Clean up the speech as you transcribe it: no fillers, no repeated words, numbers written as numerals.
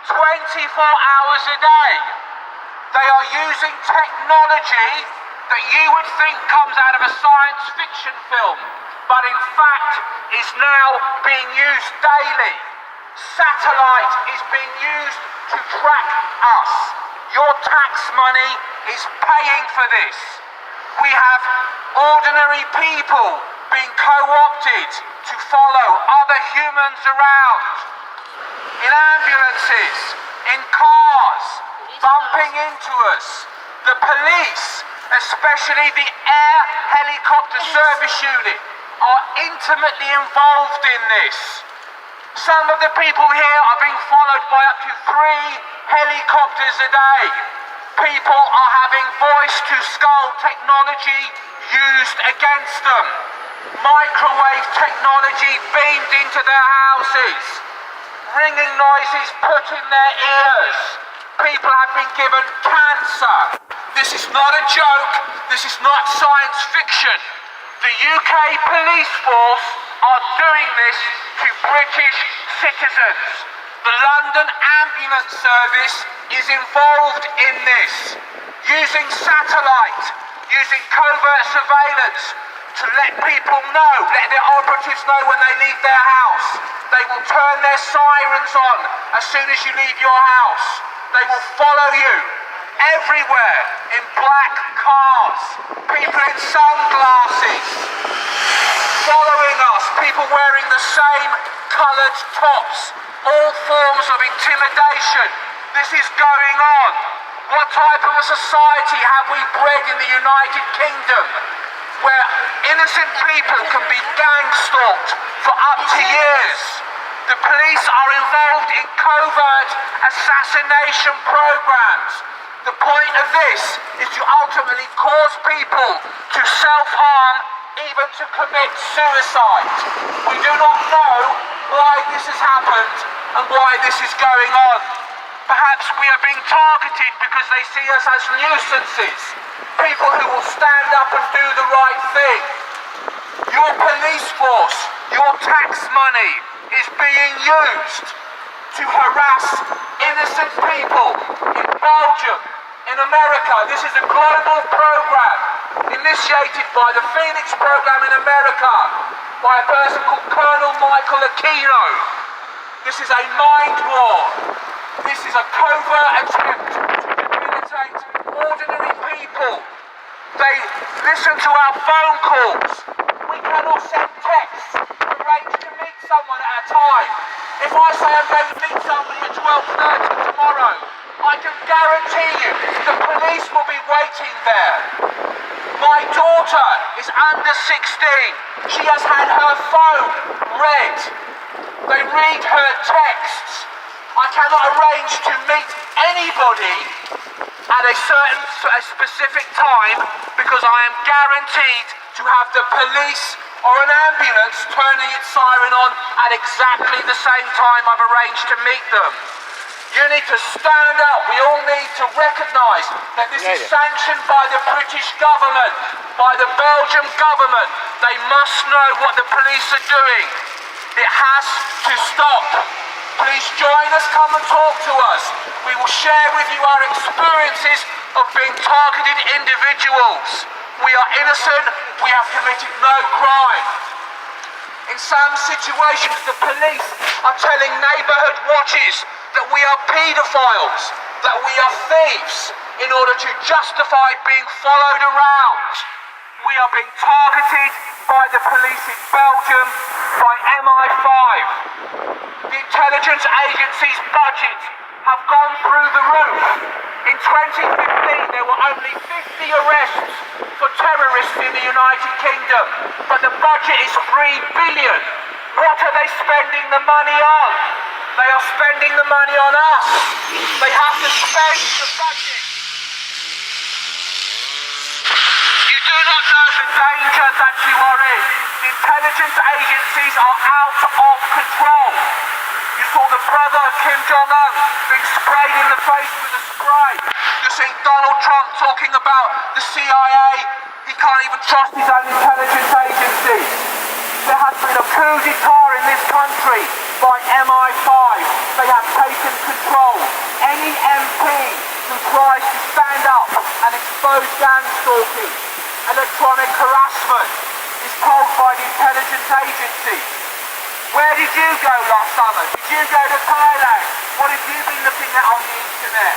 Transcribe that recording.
24 hours a day. They are using technology that you would think comes out of a science fiction film, but in fact is now being used daily. Satellite is being used to track us. Your tax money is paying for this. We have ordinary people being co-opted to follow other humans around, in ambulances, in cars, bumping into us. The police, especially the Air Helicopter Service Unit, are intimately involved in this. Some of the people here are being followed by up to 3 helicopters a day. People are having voice-to-skull technology used against them. Microwave technology beamed into their houses. Ringing noises put in their ears. People have been given cancer. This is not a joke. This is not science fiction. The UK police force are doing this to British citizens. The London Ambulance Service is involved in this, using satellite, using covert surveillance to let people know, let their operatives know when they leave their house. They will turn their sirens on as soon as you leave your house. They will follow you everywhere in black cars, people in sunglasses, following us, people wearing the same coloured tops, all forms of intimidation. This is going on. What type of a society have we bred in the United Kingdom, where innocent people can be gang-stalked for up to years? The police are involved in covert assassination programs. The point of this is to ultimately cause people to self-harm, even to commit suicide. We do not know why this has happened and why this is going on. Perhaps we are being targeted because they see us as nuisances, people who will stand up and do the right thing. Your police force, your tax money is being used to harass innocent people in Belgium, in America. This is a global program initiated by the Phoenix program in America by a person called Colonel Michael Aquino. This is a mind war. This is a covert attempt to debilitate ordinary people. They listen to our phone calls. We cannot send texts, arrange to meet someone at a time. If I say I'm going to meet somebody at 12:30 tomorrow, I can guarantee you the police will be waiting there. My daughter is under 16. She has had her phone read. They read her texts. I cannot arrange to meet anybody at a specific time because I am guaranteed to have the police or an ambulance turning its siren on at exactly the same time I've arranged to meet them. You need to stand up. We all need to recognise that this is sanctioned by the British government, by the Belgian government. They must know what the police are doing. It has to stop. Please join us, come and talk to us. We will share with you our experiences of being targeted individuals. We are innocent, we have committed no crime. In some situations, the police are telling neighbourhood watches that we are paedophiles, that we are thieves, in order to justify being followed around. We are being targeted by the police in Belgium, by MI5. The intelligence agency's budget have gone through the roof. In 2015, there were only 50 arrests for terrorists in the United Kingdom, but the budget is $3 billion. What are they spending the money on? They are spending the money on us. They have to spend the budget. You do not know the danger that you are in. The intelligence agencies are out of control. You saw the brother of Kim Jong-un being sprayed in the face with a spray. You're seeing Donald Trump talking about the CIA. He can't even trust his own intelligence agency. There has been a coup d'etat in this country by MI5. They have taken control. and expose gang stalking, electronic harassment is told by the intelligence agencies. Where did you go last summer? Did you go to Thailand? What have you been looking at on the internet?